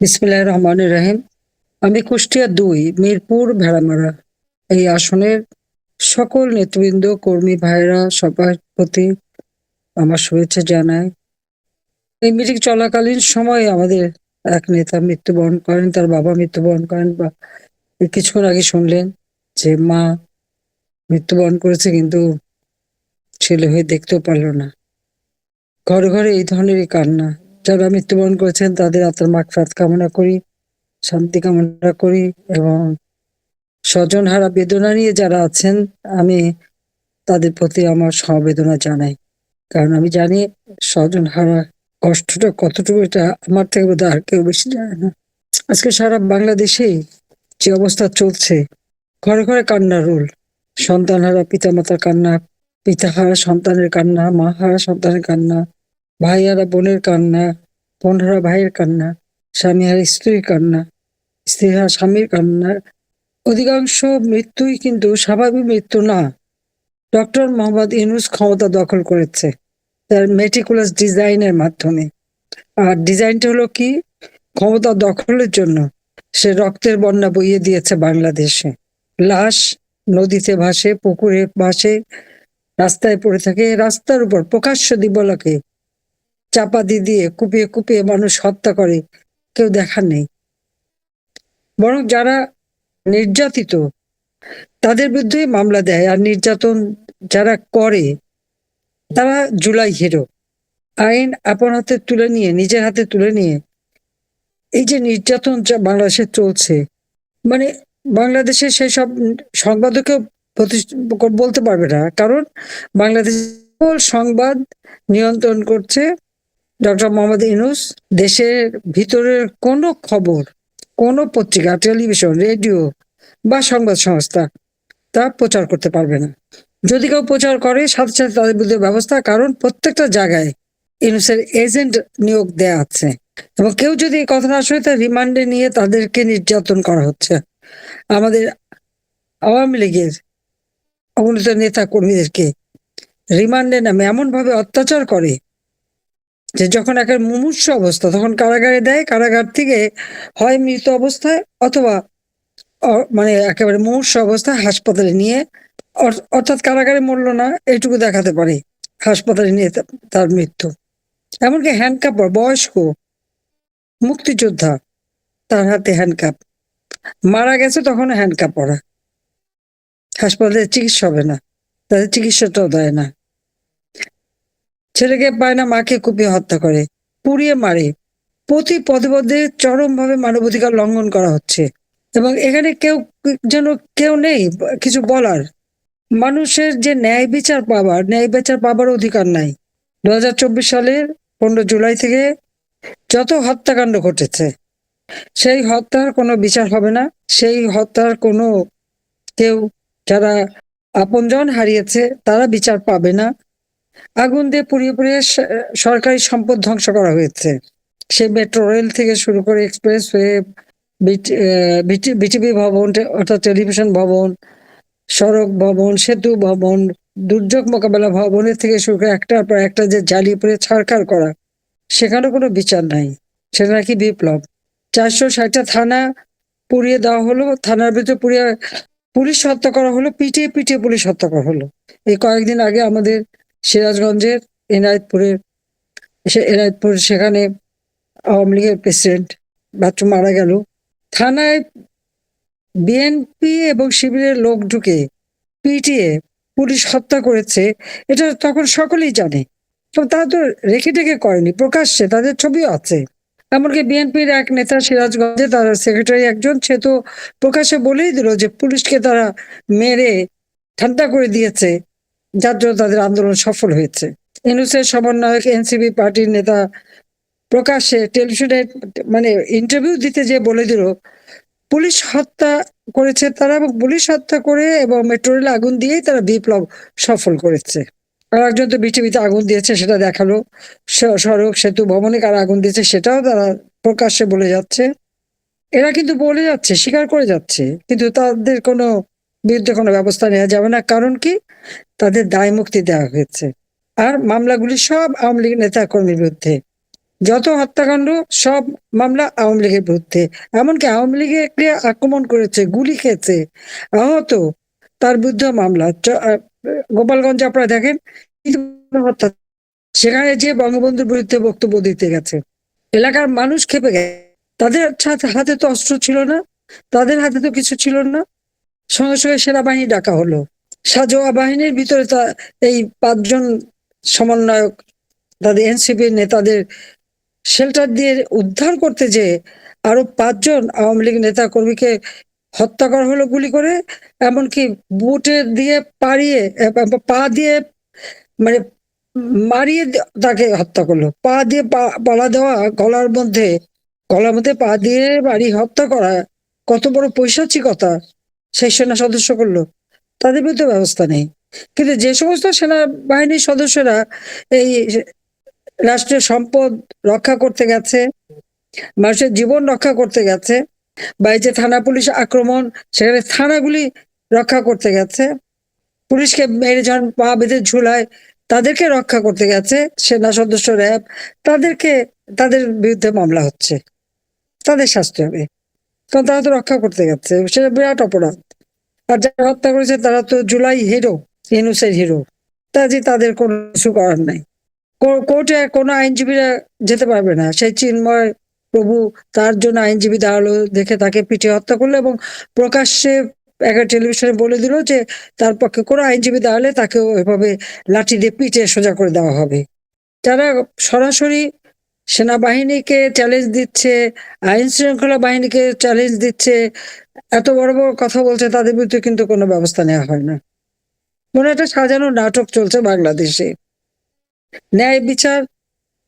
বিসমিল্লাহির রহমানির রহিম। আমি কুষ্টিয়া ২ মিরপুর ভেড়ামারা এই আসনের সকল নেতৃবৃন্দ, কর্মী ভাইরা সবার প্রতি আমার শুভেচ্ছা জানাই। এই মিটিং চলাকালীন সময়ে আমাদের এক নেতা মৃত্যুবরণ করেন, তার বাবা মৃত্যুবরণ করেন, বা এই কিছুক্ষণ আগে শুনলেন যে মা মৃত্যুবরণ করেছে, কিন্তু ছেলে হয়ে দেখতেও পারলো না। ঘরে ঘরে এই ধরনেরই কান্না। যারা মৃত্যুবরণ করেছেন তাদের আত্মার মাগফিরাত কামনা করি, শান্তি কামনা করি, এবং স্বজনহারা বেদনা নিয়ে যারা আছেন আমি তাদের প্রতি আমার সমবেদনা জানাই। কারণ আমি জানি স্বজনহারা কষ্টটা কতটুকু, এটা আমার থেকে বোধহয় আর কেউ বেশি জানে না। আজকে সারা বাংলাদেশে যে অবস্থা চলছে, ঘরে ঘরে কান্নার রোল। সন্তানহারা পিতামাতার কান্না, পিতাহারা সন্তানের কান্না, মা হারা সন্তানের কান্না, ভাইহারা বোনের কান্না, বোনহারা ভাইয়ের কান্না, স্বামীহারা স্ত্রীর কান্না, স্ত্রীহারা স্বামীর কান্না। অধিকাংশ মৃত্যুই কিন্তু স্বাভাবিক মৃত্যু না। ডক্টর মোহাম্মদ ইউনূস ক্ষমতা দখল করেছে তার মেটিকুলাস ডিজাইনের মাধ্যমে। আর ডিজাইনটা হলো কি? ক্ষমতা দখলের জন্য সে রক্তের বন্যা বইয়ে দিয়েছে বাংলাদেশে। লাশ নদীতে ভাসে, পুকুরে ভাসে, রাস্তায় পড়ে থাকে। রাস্তার উপর প্রকাশ্য দিবলকে চাপা দিয়ে কুপিয়ে কুপিয়ে মানুষ হত্যা করে, কেউ দেখার নেই। বরং যারা নির্যাতিত তাদের বিরুদ্ধে মামলা দেয়, আর নির্যাতন যারা করে তারা জুলাই হিরো। আইন আপন হাতে তুলে নিয়ে, নিজের হাতে তুলে নিয়ে এই যে নির্যাতন যা বাংলাদেশে চলছে, মানে বাংলাদেশে সেই সব সংবাদকেও বলতে পারবে না, কারণ বাংলাদেশ সংবাদ নিয়ন্ত্রণ করছে ডক্টর মোহাম্মদ ইউনূস। দেশের ভিতরের কোনো খবর, কোনো পত্রিকা, টেলিভিশন, রেডিও বা সংবাদ সংস্থা তা প্রচার করতে পারবে না। যদি কেউ প্রচার করে, সাথে সাথে তাদের বিরুদ্ধে ব্যবস্থা, কারণ প্রত্যেকটা জায়গায় ইউনূসের এজেন্ট নিয়োগ দেয়া আছে, এবং কেউ যদি এই কথা না শুনে তার রিমান্ডে নিয়ে তাদেরকে নির্যাতন করা হচ্ছে। আমাদের আওয়ামী লীগের অগণিত নেতা কর্মীদেরকে রিমান্ডে নামে এমন ভাবে অত্যাচার করে যে যখন একের মুমূর্ষ অবস্থা, তখন কারাগারে দেয়। কারাগার থেকে হয় মৃত অবস্থায় অথবা মানে একেবারে মুমূর্ষ অবস্থায় হাসপাতালে নিয়ে, অর্থাৎ কারাগারে মরল না এইটুকু দেখাতে পারে, হাসপাতালে নিয়ে তার মৃত্যু। এমনকি হ্যান্ডকাপ, বয়স্ক মুক্তিযোদ্ধা, তার হাতে হ্যান্ডকাপ, মারা গেছে তখন হ্যান্ডকাপ পরা। হাসপাতালে চিকিৎসা হবে না, তাদের চিকিৎসাটাও দেয় না। ছেলেকে পায় না, মাকে কুপিয়ে হত্যা করে, পুড়িয়ে মারে। প্রতি পদে পদে চরম ভাবে মানবাধিকার লঙ্ঘন করা হচ্ছে, এবং এখানে যেন কেউ নেই কিছু বলার। মানুষের যে ন্যায় বিচার পাবার অধিকার নাই। 2024 সালের 15 জুলাই থেকে যত হত্যাকাণ্ড ঘটেছে, সেই হত্যার কোনো বিচার হবে না। সেই হত্যার কোনো কেউ, যারা আপনজন হারিয়েছে তারা বিচার পাবে না। আগুন দিয়ে পুড়িয়ে পুড়িয়ে সরকারি সম্পদ ধ্বংস করা হয়েছে। সে মেট্রো রেল থেকে শুরু করে এক্সপ্রেসওয়ে, বিটিভি ভবন, অর্থাৎ টেলিভিশন ভবন, সড়ক ভবন, সেতু ভবন, দুর্যোগ মোকাবেলা ভবনের থেকে শুরু করে একটার পর একটা যে জ্বালিয়ে পুড়ে ছারখার করা, সেখানে কোনো বিচার নাই। সেটা নাকি বিপ্লব। 460টা থানা পুড়িয়ে দেওয়া হলো, থানার ভিতরে পুড়িয়ে পুলিশ হত্যা করা হলো, পিটিয়ে পিটিয়ে পুলিশ হত্যা করা হলো। এই কয়েকদিন আগে আমাদের সিরাজগঞ্জের এনায়েতপুর, সেখানে আওয়ামী লীগের প্রেসিডেন্ট বাচ্চু মারা গেল। থানায় বিএনপি এবং শিবিরের লোক ঢুকে পিটিয়ে পুলিশ হত্যা করেছে, এটা তখন সকলেই জানে। তো তারা তো রেখে টেখে করেনি, প্রকাশ্যে তাদের ছবিও আছে। এমনকি বিএনপির এক নেতা সিরাজগঞ্জে, তার সেক্রেটারি একজন, সে তো প্রকাশ্যে বলেই দিল যে পুলিশকে তারা মেরে ঠান্ডা করে দিয়েছে, যার জন্য তাদের আন্দোলন সফল হয়েছে। ইউনূসের সমন্বয়ক এনসিপি পার্টির নেতা প্রকাশ্যে টেলিভিশনে মানে ইন্টারভিউ দিতে যে বলে দিল পুলিশ হত্যা করেছে তারা, এবং পুলিশ হত্যা করে এবং মেট্রো রেলে আগুন দিয়েই তারা বিপ্লব সফল করেছে। আর একজন তো বিটিভিতে আগুন দিয়েছে, সেটা দেখালো। সড়ক সেতু ভবনে কারা আগুন দিয়েছে সেটাও তারা প্রকাশ্যে বলে যাচ্ছে। এরা কিন্তু বলে যাচ্ছে, স্বীকার করে যাচ্ছে, কিন্তু তাদের কোনো বিরুদ্ধে কোনো ব্যবস্থা নেওয়া যাবে না। কারণ কি? তাদের দায় মুক্তি দেওয়া হয়েছে। আর মামলাগুলি সব আওয়ামী লীগ নেতা কর্মীর বিরুদ্ধে। যত হত্যাকাণ্ড সব মামলা আওয়ামী লীগের বিরুদ্ধে। এমনকি আওয়ামী লীগকে আক্রমণ করেছে, গুলি খেয়েছে, আহত, তার বিরুদ্ধে মামলা। গোপালগঞ্জে আপনারা দেখেন কিন্তু হত্যা, সেখানে যে বঙ্গবন্ধুর বিরুদ্ধে বক্তব্য দিতে গেছে, এলাকার মানুষ খেপে গেছে। তাদের হাতে তো অস্ত্র ছিল না, তাদের হাতে তো কিছু ছিল না, সঙ্গে সঙ্গে সেনাবাহিনী ডাকা হলো। সাজোয়া বাহিনীর ভিতরে এই 5 জন সমন্বয়ক, তাদের এনসিপির নেতাদের শেল্টার দিয়ে উদ্ধার করতে, যে আরো 5 জন আওয়ামী লীগ নেতা কর্মীকে হত্যা করা হলো গুলি করে। এমনকি বুটে দিয়ে পাড়িয়ে, পা দিয়ে, মানে মারিয়ে তাকে হত্যা করলো। পা দিয়ে পালা দেওয়া, গলার মধ্যে পা দিয়ে বাড়ি হত্যা করা, কত বড় পৈশাচিকতা সেই সেনা সদস্য করলো। তাদের বিরুদ্ধে ব্যবস্থা নেই। কিন্তু যে সমস্ত সেনাবাহিনীর সদস্যরা এই রাষ্ট্রের সম্পদ রক্ষা করতে গেছে, মানুষের জীবন রক্ষা করতে গেছে, বা এই যে থানা পুলিশ আক্রমণ, সেখানে থানাগুলি রক্ষা করতে গেছে, পুলিশকে মেরে যখন পা বেঁধে ঝুলায় তাদেরকে রক্ষা করতে গেছে সেনা সদস্য, র্যাব, তাদের বিরুদ্ধে মামলা হচ্ছে, তাদের শাস্তি হবে, কারণ তারা তো রক্ষা করতে গেছে, সেটা বিরাট অপরাধ। আর যারা হত্যা করেছে তারা তো জুলাই হিরো, ইউনূসের হিরো, তাদের কোনো কিছু করার নাই। কোর্টে কোনো আইনজীবীরা যেতে পারবে না। সেই চিন্ময় প্রভু, তার জন্য আইনজীবী দাঁড়ালো, দেখে তাকে পিটিয়ে হত্যা করলো এবং প্রকাশ্যে একটা টেলিভিশনে বলে দিল যে তার পক্ষে কোনো আইনজীবী দাঁড়ালে তাকেও এভাবে লাঠি দিয়ে পিটিয়ে সোজা করে দেওয়া হবে। যারা সরাসরি সেনাবাহিনীকে চ্যালেঞ্জ দিচ্ছে, আইন শৃঙ্খলা বাহিনীকে চ্যালেঞ্জ দিচ্ছে, এত বড় বড় কথা বলছে, তাদের বিরুদ্ধে কিন্তু কোনো ব্যবস্থা নেওয়া হয় না। মনে একটা সাজানো নাটক চলছে বাংলাদেশে। ন্যায় বিচার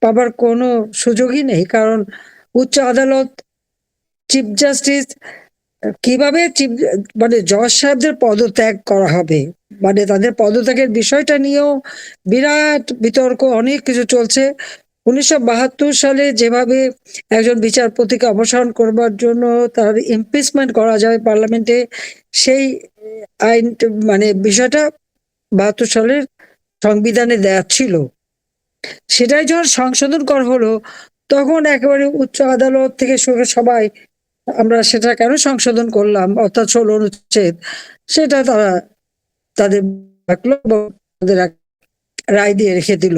পাবার কোনো সুযোগই নেই, কারণ উচ্চ আদালত, চিফ জাস্টিস, কিভাবে মানে জজ সাহেবদের পদত্যাগ করা হবে, মানে তাদের পদত্যাগের বিষয়টা নিয়েও বিরাট বিতর্ক, অনেক কিছু চলছে। 1972 সালে যেভাবে একজন বিচারপতিকে অপসারণ করবার জন্য তার ইমপিচমেন্ট করা যাবে পার্লামেন্টে, সেই আইন, মানে বিষয়টা 72 সালের সংবিধানে দেয়া ছিল। সেটাই যখন সংশোধন করা হলো, তখন একেবারে উচ্চ আদালত থেকে সবাই আমরা সেটা কেন সংশোধন করলাম, অর্থাৎ 16 অনুচ্ছেদ, সেটা তারা তাদের তাদের রায় দিয়ে রেখে দিল।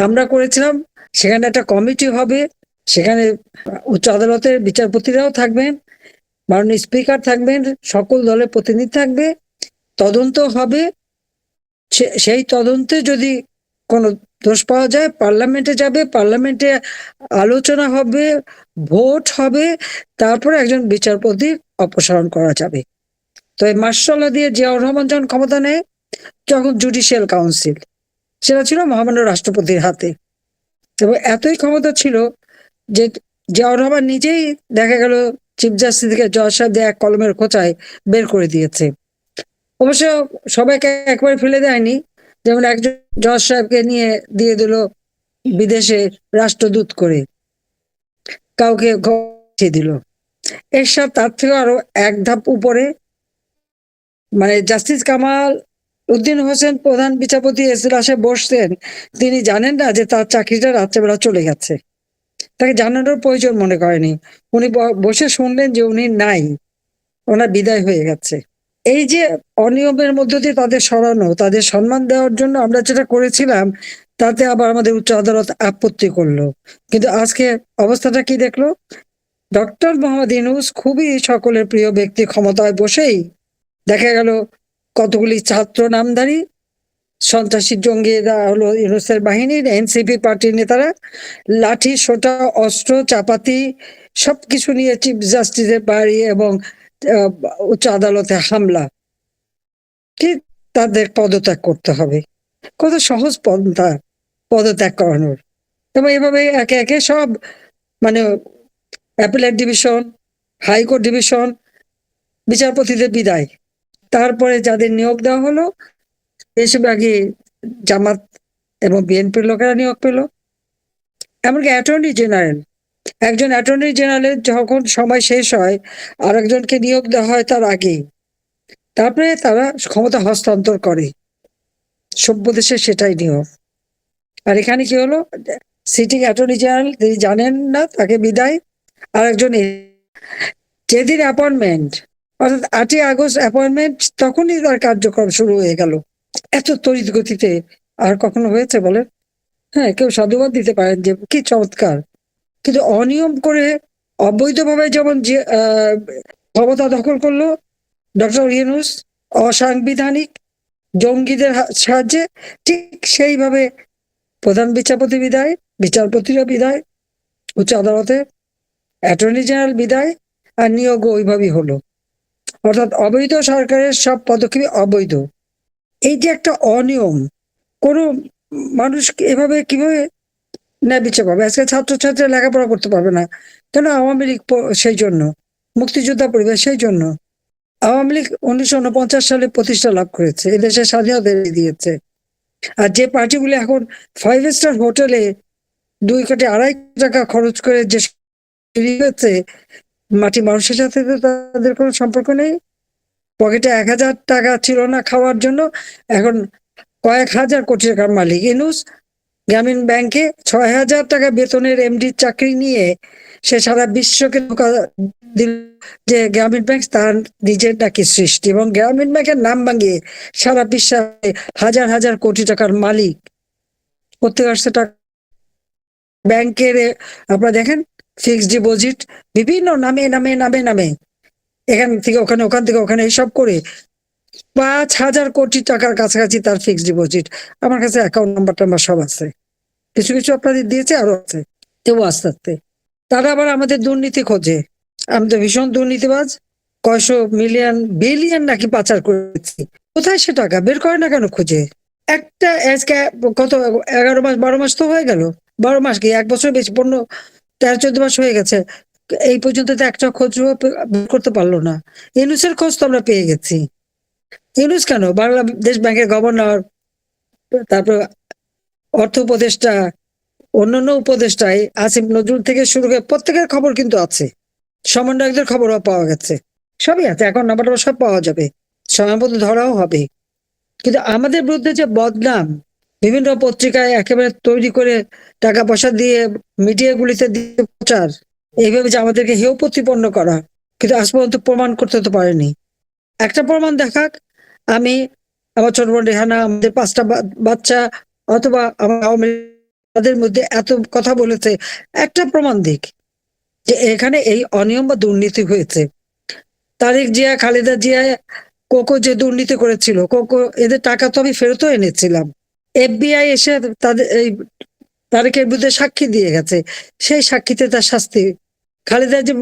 আমরা করেছিলাম সেখানে একটা কমিটি হবে, সেখানে উচ্চ আদালতের বিচারপতিরাও থাকবেন, মাননীয় স্পিকার থাকবেন, সকল দলের প্রতিনিধি থাকবে, তদন্ত হবে। সেই তদন্তে যদি কোনো দোষ পাওয়া যায় পার্লামেন্টে যাবে, পার্লামেন্টে আলোচনা হবে, ভোট হবে, তারপরে একজন বিচারপতির অপসারণ করা যাবে। তো এই মার্শাল্লাহ দিয়ে জিয়াউর রহমান যখন ক্ষমতা নেয়, যখন জুডিশিয়াল কাউন্সিল, সেটা ছিল মহামান্য রাষ্ট্রপতির হাতে, এবং এতই ক্ষমতা ছিল যে জিয়াউর রহমান নিজেই দেখা গেল চিফ জাস্টিস থেকে জজ সাহেবদের এক কলমের খোঁচায় বের করে দিয়েছে। অবশ্য সবাইকে একবারে ফেলে দেয়নি, যেমন একজন জজ সাহেবকে নিয়ে দিয়ে দিল বিদেশে রাষ্ট্রদূত করে, কাউকে দিল। এরশাদ তার থেকে আরো এক ধাপ উপরে, মানে জাস্টিস কামাল উদ্দিন হোসেন প্রধান বিচারপতি এজলাসে বসছেন, তিনি জানেন না যে তার চাকরিটা রাত্রেবেলা চলে গেছে, তাকে জানানোর প্রয়োজন মনে করেনি। উনি বসে শুনলেন যে উনি নাই, ওনার বিদায় হয়ে গেছে। এই যে অনিয়মের মধ্য দিয়ে তাদের সরানো, তাদের সম্মান দেওয়ার জন্য আমরা যেটা করেছিলাম, তাতে আবার আমাদের উচ্চ আদালত আপত্তি করলো। কিন্তু আজকে অবস্থাটা কি দেখলো? ডক্টর মোহাম্মদ ইউনূস, খুবই সকলের প্রিয় ব্যক্তি, ক্ষমতায় বসেই দেখা গেল কতগুলি ছাত্র নামধারী সন্ত্রাসী জঙ্গিরা হলো ইউনূসের বাহিনীর, এনসিপি পার্টির নেতারা লাঠি, সোটা, অস্ত্র, চাপাতি সবকিছু নিয়ে চিফ জাস্টিসের বাড়ি এবং উচ্চ আদালতে হামলা। কি, তাদের পদত্যাগ করতে হবে। কত সহজ পন্থা পদত্যাগ করানোর। এবং এভাবে একে একে সব, মানে অ্যাপিলেট ডিভিশন, হাইকোর্ট ডিভিশন, বিচারপতিদের বিদায়। তারপরে যাদের নিয়োগ দেওয়া হলো, বেশিরভাগই জামাত এবং বিএনপির লোকেরা নিয়োগ পেল। এমনকি অ্যাটর্নি জেনারেল, একজন অ্যাটর্নি জেনারেলের যখন সময় শেষ হয়, আর একজনকে নিয়োগ দেওয়া হয় তার আগেই, তারপরে তারা ক্ষমতা হস্তান্তর করে। সভ্য দেশে সেটাই নিয়ম। আর এখানে কি হলো? সিটিং অ্যাটর্নি জেনারেল তিনি জানেন না, তাকে বিদায়। আর একজন যেদিন অ্যাপয়েন্টমেন্ট, অর্থাৎ 8ই আগস্ট অ্যাপয়েন্টমেন্ট, তখনই তার কার্যক্রম শুরু হয়ে গেল। এত তড়িৎ গতিতে আর কখনো হয়েছে বলেন? হ্যাঁ, কেউ সাধুবাদ দিতে পারেন যে কি চমৎকার। কিন্তু অনিয়ম করে অবৈধভাবে যেমন যে ক্ষমতা দখল করলো ডক্টর ইউনূস, অসাংবিধানিক জঙ্গিদের সাহায্যে, ঠিক সেইভাবে প্রধান বিচারপতি বিদায়, বিচারপতিরা বিদায়, উচ্চ আদালতে অ্যাটর্নি জেনারেল বিদায়, আর নিয়োগও ওইভাবেই হলো। অর্থাৎ অবৈধ সরকারের সব পদক্ষেপই অবৈধ। এই যে একটা অনিয়ম, কোনো মানুষ এভাবে কিভাবে ন্যায় বিচার পাবে? আজকে ছাত্রছাত্রীরা লেখাপড়া করতে পারবে না কেন? আওয়ামী লীগ সেই জন্য, মুক্তিযোদ্ধা পরিবার সেই জন্য। আওয়ামী লীগ 1949 সালে প্রতিষ্ঠা লাভ করেছে, এদেশের স্বাধীনতা এনে দিয়েছে। আর যে পার্টিগুলো এখন 5 স্টার হোটেলে 2 কোটি 2.5 কোটি টাকা খরচ করে যে তৈরি হয়েছে, মাটি মানুষের সাথে তো তাদের কোনো সম্পর্ক নেই। পকেটে 1000 টাকা ছিল না খাওয়ার জন্য, এখন কয়েক হাজার কোটি টাকার মালিক ইউনূস। গ্রামীণ ব্যাংকে 6,000 টাকা বেতনের এমডির চাকরি নিয়ে সে সারা বিশ্বকে ধোঁকা দিল যে গ্রামীণ ব্যাংক তার নিজের নাকি সৃষ্টি, এবং গ্রামীণ ব্যাংকের নাম ভাঙিয়ে সারা বিশ্বে হাজার হাজার কোটি টাকার মালিক। কোথেকে আসছে টাকা? ব্যাংকের আপনারা দেখেন ফিক্সড ডিপোজিট বিভিন্ন নামে নামে নামে নামে, এখান থেকে ওখানে, ওখান থেকে ওখানে, এইসব করে 5,000 কোটি টাকার কাছাকাছি তার ফিক্সড ডিপোজিট। আমার কাছে অ্যাকাউন্ট নাম্বার টাম্বার সব আছে, কিছু কিছু আপনাদের দিয়েছে, আরো আছে, তবু আস্তে আস্তে। তারা আবার আমাদের দুর্নীতি খোঁজে। আমি তো ভীষণ দুর্নীতিবাজ, কয়শো মিলিয়ন বিলিয়ন নাকি পাচার করেছি। কোথায় সে টাকা বের করে না কেন খুঁজে? একটা আজকে কত 11 মাস 12 মাস তো হয়ে গেল। 12 মাস কি 1 বছর বেশি, 13-14 মাস হয়ে গেছে। এই পর্যন্ত তো একটা খোঁজ বের করতে পারলো না। ইউনূসের খোঁজ তো আমরা পেয়ে গেছি। ইউনূস কেন, বাংলাদেশ ব্যাংকের গভর্নর, তারপর অর্থ উপদেষ্টা, অন্যান্য উপদেষ্টায় আসিফ নজরুল থেকে শুরু করে প্রত্যেকের খবর কিন্তু আছে, সমন্বয়কদের খবরও পাওয়া গেছে, সবই আছে। এখন নাম্বার সব পাওয়া যাবে, সময় মতো ধরাও হবে। কিন্তু আমাদের বিরুদ্ধে যে বদনাম বিভিন্ন পত্রিকায় একেবারে তৈরি করে টাকা পয়সা দিয়ে মিডিয়াগুলিতে দিয়ে প্রচার, এইভাবে যে আমাদেরকে হেয় প্রতিপন্ন করা, কিন্তু আজ পর্যন্ত প্রমাণ করতে তো পারেনি। একটা প্রমাণ দেখাক। আমি, আমার ছোট বোন রেহানা, আমাদের 5টা বাচ্চা, অথবা আমার আওয়ামী তাদের মধ্যে এত কথা বলেছে, একটা প্রমাণ দিক যে এখানে এই অনিয়ম বা দুর্নীতি হয়েছে। তারেক জিয়া, খালেদা জিয়া, কোকো যে দুর্নীতি করেছিল, কোকো এদের টাকা তো আমি ফেরতও এনেছিলাম। এফবিআই এসে তাদের এই তারেকের বিরুদ্ধে সাক্ষী দিয়ে গেছে, সেই সাক্ষীতে তার শাস্তি। খালেদা জি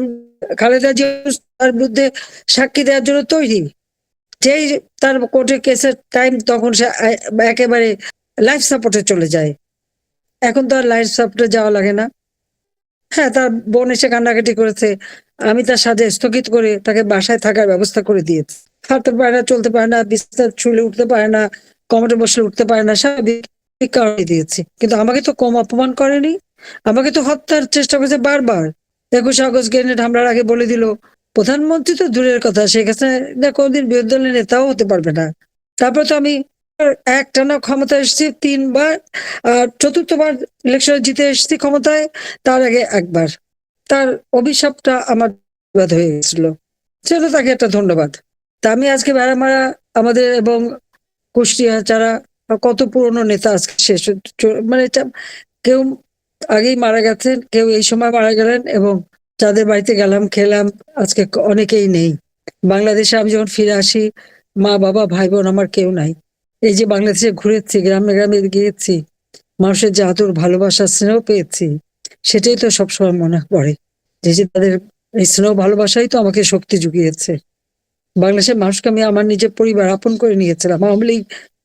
খালেদা জিয়া তার বিরুদ্ধে সাক্ষী দেওয়ার জন্য তৈরি। যেই তার কোর্টে কেসের টাইম, তখন সে একেবারে লাইফ সাপোর্টে চলে যায়। এখন তো আর লাইফ সাপোর্টে যাওয়া লাগে না। হ্যাঁ, তার বোন এসে কান্নাকাটি করেছে, আমি তার সাথে স্থগিত করে তাকে বাসায় থাকার ব্যবস্থা করে দিয়েছি। হাঁটতে পারে না, চলতে পারে না, বিছানা ছুলে উঠতে পারে না, কমরে বসলে উঠতে পারে না, স্বাভাবিক কারণে দিয়েছি। কিন্তু আমাকে তো কম অপমান করেনি, আমাকে তো হত্যার চেষ্টা করেছে বারবার। 21 আগস্ট গ্রেনেড হামলার আগে বলে দিল প্রধানমন্ত্রী তো দূরের কথা, শেখ হাসিনা কোনদিন বিরোধী দলের নেতাও হতে পারবে না। তারপর তো আমি একটানা ক্ষমতা এসেছি 3 বার, আর চতুর্থবার ইলেকশনে জিতে এসেছি ক্ষমতায়, তার আগে একবার। তার অভিশাপটা আমার হয়ে গেছিল, সেটা তাকে একটা ধন্যবাদ। তা আমি আজকে ভেড়ামারা আমাদের এবং কুষ্টিয়া যারা কত পুরনো নেতা আজকে শেষ, মানে কেউ আগেই মারা গেছেন, কেউ এই সময় মারা গেলেন, এবং যাদের বাড়িতে গেলাম খেলাম আজকে অনেকেই নেই। বাংলাদেশে আমি যখন ফিরে আসি, মা বাবা ভাই বোন আমার কেউ নাই। এই যে বাংলাদেশে ঘুরেছি, গ্রামে গ্রামে গিয়েছি, মানুষের যে আদর ভালোবাসা স্নেহ পেয়েছি, সেটাই তো সবসময় মনে পড়ে। যে তাদের এই স্নেহ ভালোবাসাই তো আমাকে শক্তি জুগিয়েছে। বাংলাদেশের মানুষকে আমি আমার নিজের পরিবার আপন করে নিয়েছিলাম। আওয়ামী লীগ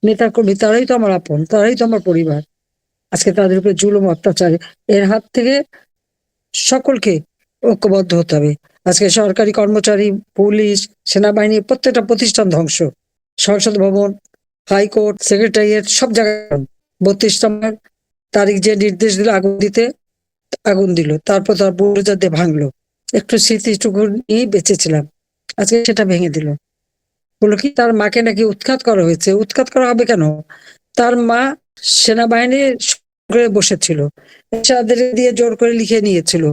নেতা কর্মী তারাই তো আমার আপন, তারাই তো আমার পরিবার। আজকে তাদের উপরে জুলুম অত্যাচার, এর হাত থেকে সকলকে ঐক্যবদ্ধ হতে হবে। আজকে সরকারি কর্মচারী, পুলিশ, সেনাবাহিনী প্রত্যেকটা প্রতিষ্ঠান ধ্বংস। সংসদ ভবন, হাইকোর্ট, সেক্রেটারিয়েট সব জায়গায় 32 নম্বর তারিখ যে নির্দেশ দিল আগুন দিতে, আগুন দিল, তারপর তার বুলডোজার দিয়ে ভাঙলো। একটু স্মৃতিটুকু নিয়েই বেঁচেছিলাম, আজকে সেটা ভেঙে দিল। বললো কি তার মাকে নাকি উৎখাত করা হয়েছে। উৎখাত করা হবে কেন? তার মা সেনাবাহিনীর বসেছিল এরশাদের দিয়ে জোর করে লিখে নিয়েছিল।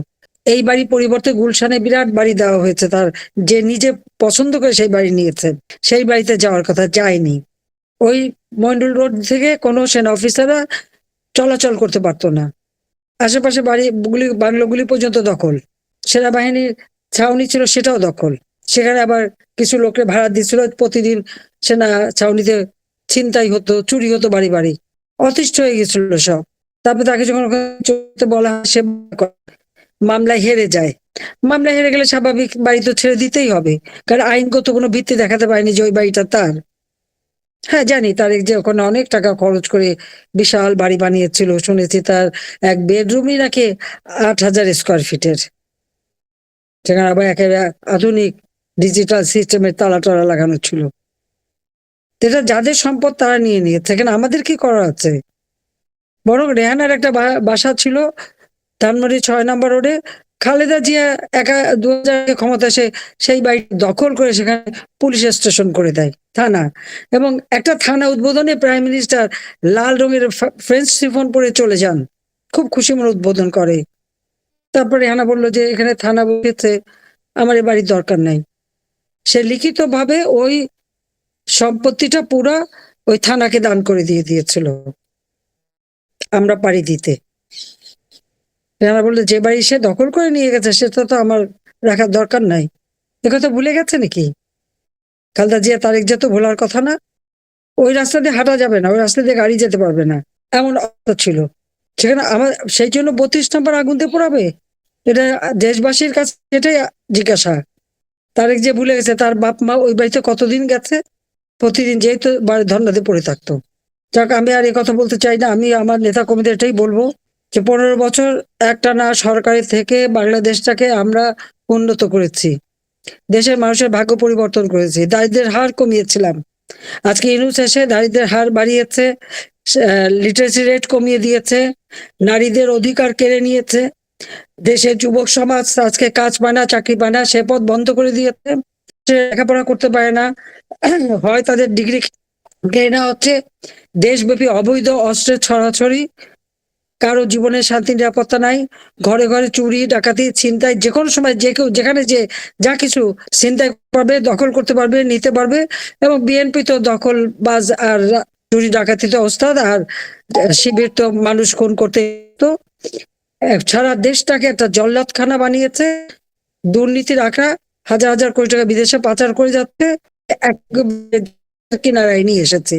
এই বাড়ি পরিবর্তে গুলশানে বিরাট বাড়ি দেওয়া হয়েছে তার, যে নিজে পছন্দ করে সেই বাড়ি নিয়েছে, সেই বাড়িতে যাওয়ার কথা, যায়নি। ওই মন্ডল রোড থেকে কোনো সেনা অফিসাররা চলাচল করতে পারতো না। আশেপাশে বাড়িগুলি, বাংলোগুলি পর্যন্ত দখল। সেনাবাহিনীর ছাউনি ছিল, সেটাও দখল। সেখানে আবার কিছু লোককে ভাড়া দিচ্ছিল, প্রতিদিন সেনা ছাউনিতে ছিনতাই হতো, চুরি হতো বাড়ি বাড়ি। অতিষ্ঠ হয়ে গেছিল সব। তারপর তাকে যখন ওখানে চলতে বলা হয়, সে মামলায় হেরে যায়। মামলায় হেরে গেলে স্বাভাবিক, বাড়ি তো ছেড়ে দিতেই হবে, কারণ আইনগত কোনো ভিত্তি দেখাতে পারেনি যে ওই বাড়িটা তার। হ্যাঁ জানি, তারেক যে ওখানে অনেক টাকা খরচ করে বিশাল বাড়ি বানিয়েছিল, শুনেছি তার এক বেডরুমই নাকি 8,000 স্কোয়ার ফিটের, সেখানে আবার একেবারে আধুনিক ডিজিটাল সিস্টেমের তালা টালা লাগানো ছিল। এটা যাদের সম্পদ তারা নিয়ে নিয়েছে, এখানে আমাদের কি করা আছে? বরং রেহানার একটা বাসা ছিল ধানমন্ডি 6 নম্বর রোডে। খালেদা জিয়া একা 2000 ক্ষমতা এসে সেই বাড়ি দখল করে সেখানে পুলিশ স্টেশন করে দেয়, থানা। এবং একটা থানা উদ্বোধনে প্রাইম মিনিস্টার লাল রঙের ফ্রেঞ্চ শিফন পরে চলে যান, খুব খুশি মনে উদ্বোধন করে। তারপরে রেহানা বললো যে এখানে থানা বসেছে, আমার এ বাড়ির দরকার নাই। সে লিখিত ভাবে ওই সম্পত্তিটা পুরা ওই থানাকে দান করে দিয়েছিল, আমরা পাড়ি দিতে। রেহানা বললো যে বাড়ি সে দখল করে নিয়ে গেছে সেটা তো আমার রাখার দরকার নাই। একথা ভুলে গেছে নাকি? খালেদা জিয়া তারেক জিয়া তো ভোলার কথা না। ওই রাস্তা দিয়ে হাঁটা যাবে না, ওই রাস্তা দিয়ে গাড়ি যেতে পারবে না, এমন অবস্থা ছিল সেখানে। আমার সেই জন্য 32 নম্বর আগুন দিয়ে পোড়াবে? এটা দেশবাসীর কাছে এটাই জিজ্ঞাসা। তারেক যে ভুলে গেছে, তার বাপ মা ওই বাড়িতে কতদিন গেছে, প্রতিদিন যেহেতু বাড়ির ধর্নাতে পড়ে থাকতো। যাক, আমি আর এই কথা বলতে চাই না। আমি আমার নেতা কর্মীদের এটাই বলবো যে 15 বছর একটানা সরকারের থেকে বাংলাদেশটাকে আমরা উন্নত করেছি, দেশের মানুষের ভাগ্য পরিবর্তন করেছি, দারিদ্রের হার কমিয়েছিলাম। আজকে ইউনূস এসে দারিদ্রের হার বাড়িয়েছে, লিটারেসি রেট কমিয়ে দিয়েছে, নারীদের অধিকার কেড়ে নিয়েছে। দেশের যুবক সমাজ আজকে কাজ পায় না, চাকরি পায় না, সে পথ বন্ধ করে দিয়েছে। সে লেখাপড়া করতে পারে না, হয় তাদের ডিগ্রি কেড়ে নেওয়া হচ্ছে। দেশব্যাপী অবৈধ অস্ত্রের ছড়াছড়ি, কারো জীবনের শান্তি নিরাপত্তা নাই, ঘরে ঘরে চুরি ডাকাতি ছিনতাই, যে কোনো সময় যে কেউ যেখানে যে যা কিছু ছিনতাই পারবে, দখল করতে পারবে, নিতে পারবে। এবং বিএনপি তো দখলবাজ আর চুরি ডাকাতিতে ওস্তাদ, আর শিবির তো মানুষ খুন করতে। তো সারা দেশটাকে একটা জল্লাদখানা বানিয়েছে, দুর্নীতির আখড়া, হাজার হাজার কোটি টাকা বিদেশে পাচার করে যাচ্ছে, কিনারায় নিয়ে এসেছে।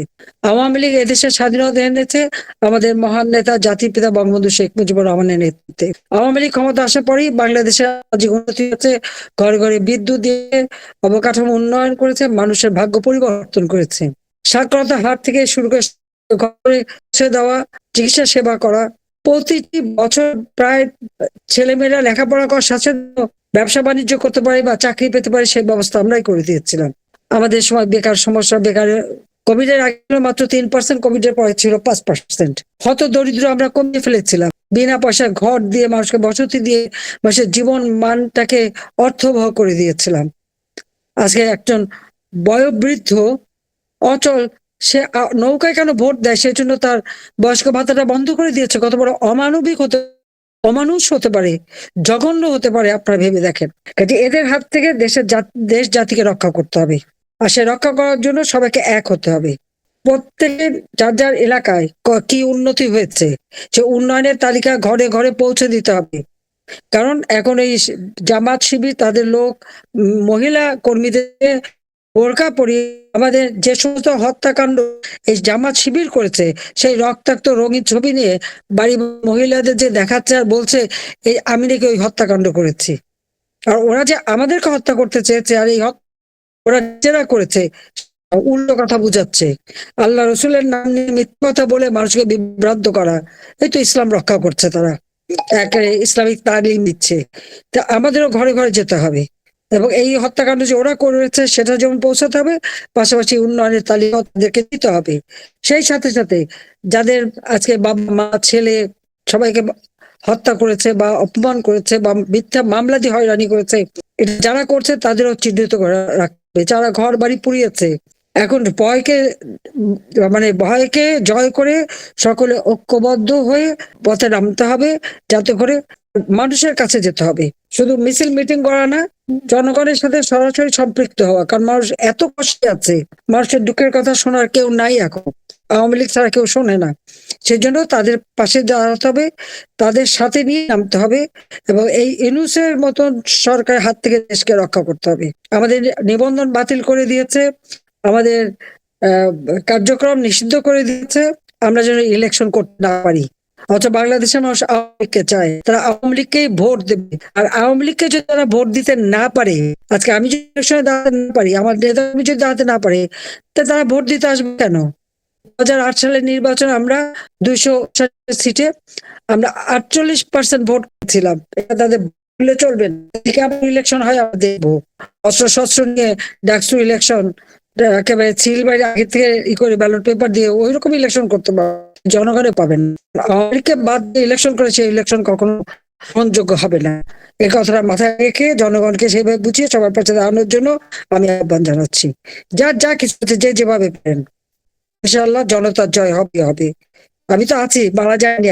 আওয়ামী লীগ এদেশের স্বাধীনতা এনেছে আমাদের মহান নেতা জাতির পিতা বঙ্গবন্ধু শেখ মুজিবুর রহমানের নেতৃত্বে। আওয়ামী লীগ ক্ষমতা আসার পরেই বাংলাদেশের উন্নতি হচ্ছে, ঘরে ঘরে বিদ্যুৎ দিয়ে অবকাঠামো উন্নয়ন করেছে, মানুষের ভাগ্য পরিবর্তন করেছে। সাক্ষরতার হার থেকে শুরু করে ঘরে দেওয়া, চিকিৎসা সেবা করা, প্রতিটি বছর প্রায় ছেলেমেয়েরা লেখাপড়া করার সাথে ব্যবসা বাণিজ্য করতে পারে বা চাকরি পেতে পারে, সেই ব্যবস্থা আমরাই করে দিয়েছিলাম। আমাদের সময় বেকার সমস্যা, বেকার কোভিডের আগে মাত্র 3%, কোভিডের পরে ছিল 5%। হত দরিদ্র আমরা কমিয়ে ফেলেছিলাম, বিনা পয়সায় ঘর দিয়ে মানুষকে বসতি দিয়ে মানুষের জীবন মানটাকে অর্থবহ করে দিয়েছিলাম। আজকে একজন বয়োবৃদ্ধ অচল, সে নৌকায় কেন ভোট দেয়, সেজন্য তার বয়স্ক ভাতাটা বন্ধ করে দিয়েছে। কত বড় অমানবিক অমানুষ হতে পারে, জঘন্য হতে পারে, আপনারা ভেবে দেখেন। কাজে এদের হাত থেকে দেশ জাতিকে রক্ষা করতে হবে, আর সে রক্ষা করার জন্য সবাইকে এক হতে হবে। প্রত্যেকের যার যার এলাকায় কি উন্নতি হয়েছে সে উন্নয়নের তালিকা ঘরে ঘরে পৌঁছে দিতে হবে। কারণ এখন এই জামাত শিবির তাদের লোক, মহিলা কর্মীদের বোরকা পরিয়ে আমাদের যে সমস্ত হত্যাকাণ্ড এই জামাত শিবির করেছে, সেই রক্তাক্ত রঙিন ছবি নিয়ে বাড়ি মহিলাদের যে দেখাচ্ছে আর বলছে এই আমি নাকি ওই হত্যাকাণ্ড করেছি। আর ওরা যে আমাদেরকে হত্যা করতে চেয়েছে, আর এই ওরা যারা করেছে উল্টো কথা বুঝাচ্ছে, আল্লাহ রসুলের নাম নিয়ে মিথ্যা কথা বলে মানুষকে বিভ্রান্ত করা, এই তো ইসলাম রক্ষা করছে তারা, এক ইসলামিক তালিম দিচ্ছে। তা আমাদেরও ঘরে ঘরে যেতে হবে এবং এই হত্যাকাণ্ড যে ওরা করেছে সেটা যেমন পৌঁছাতে হবে, পাশাপাশি উন্নয়নের তালিকা তাদেরকে দিতে হবে। সেই সাথে সাথে যাদের আজকে বাবা মা ছেলে সবাইকে হত্যা করেছে বা অপমান করেছে বা মিথ্যা মামলা দিয়ে হয়রানি করেছে, এটা যারা করছে তাদেরও চিহ্নিত করে রাখবে। যারা ঘর বাড়ি পুড়িয়েছে এখন মানে ভয়কে জয় করে সকলে ঐক্যবদ্ধ হয়ে পথে নামতে হবে, যাতে করে মানুষের কাছে যেতে হবে। শুধু মিছিল মিটিং করা না, জনগণের সাথে সরাসরি সম্পৃক্ত হওয়া। কারণ মানুষ এত কষ্টে আছে, মানুষের দুঃখের কথা শোনার কেউ নাই এখন। আওয়ামী লীগ ছাড়া কেউ শোনে না। সেজন্য তাদের পাশে দাঁড়াতে হবে, তাদের সাথে নিয়ে নামতে হবে এবং এই ইউনূসের মতন সরকারের হাত থেকে দেশকে রক্ষা করতে হবে। আমাদের নিবন্ধন বাতিল করে দিয়েছে, আমাদের কার্যক্রম নিষিদ্ধ করে দিয়েছে, আমরা যেন ইলেকশন করতে না পারি। অথচ বাংলাদেশের মানুষ আওয়ামী লীগকে চায়, তারা আওয়ামী লীগকেই ভোট দেবে। আর আওয়ামী লীগকে যদি তারা ভোট দিতে না পারে, আজকে আমি যদি ইলেকশনে দাঁড়াতে না পারি, আমার নেতা আমি যদি দাঁড়াতে না পারে, তা তারা ভোট দিতে আসবে কেন? 2008 সালের নির্বাচন আমরা 200 সিটে আমরা 48% ভোট পেয়েছিলাম। এটা তাদের ভুলে চলবে না। ইলেকশন হয় আমরা দেখবো, অস্ত্র শস্ত্র নিয়ে ডাকসু ইলেকশন, একেবারে সিল বাইরে আগে থেকে ই করে ব্যালট পেপার দিয়ে ওই রকম ইলেকশন করতে পারবে, জনগণে পাবেন না। আওয়ামী লীগকে বাদ দিয়ে ইলেকশন করে সেই ইলেকশন কখনো গ্রহণযোগ্য হবে না। এই কথাটা মাথায় রেখে জনগণকে সেভাবে বুঝিয়ে সবার পাশে দাঁড়ানোর জন্য আমি আহ্বান জানাচ্ছি। যার যা কিছু আছে, যে যেভাবে পারেন, ইনশাআল্লাহ জনতার জয় হবে হবে। আমি তো আছি, মারা যায়নি,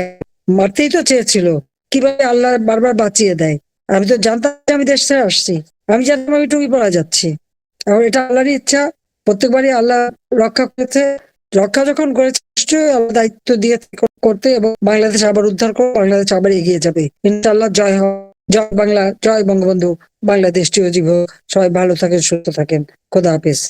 মারতেই তো চেয়েছিল, কিভাবে আল্লাহ বারবার বাঁচিয়ে দেয়। আমি তো জানতাম যে আমি দেশ ছেড়ে আসছি, আমি জানতাম আমি টুপি পরা যাচ্ছি। এখন এটা আল্লাহরই ইচ্ছা, প্রত্যেকবারই আল্লাহ রক্ষা করেছে। রক্ষা যখন করেছে, নিশ্চয়ই আল্লাহ দায়িত্ব দিয়ে করতে, এবং বাংলাদেশ আবার উদ্ধার করে বাংলাদেশ আবার এগিয়ে যাবে ইনশাআল্লাহ। জয় হোক, জয় বাংলা, জয় বঙ্গবন্ধু, বাংলাদেশ চিরজীবী হোক। সবাই ভালো থাকেন, সুস্থ থাকেন, খোদা হাফেজ।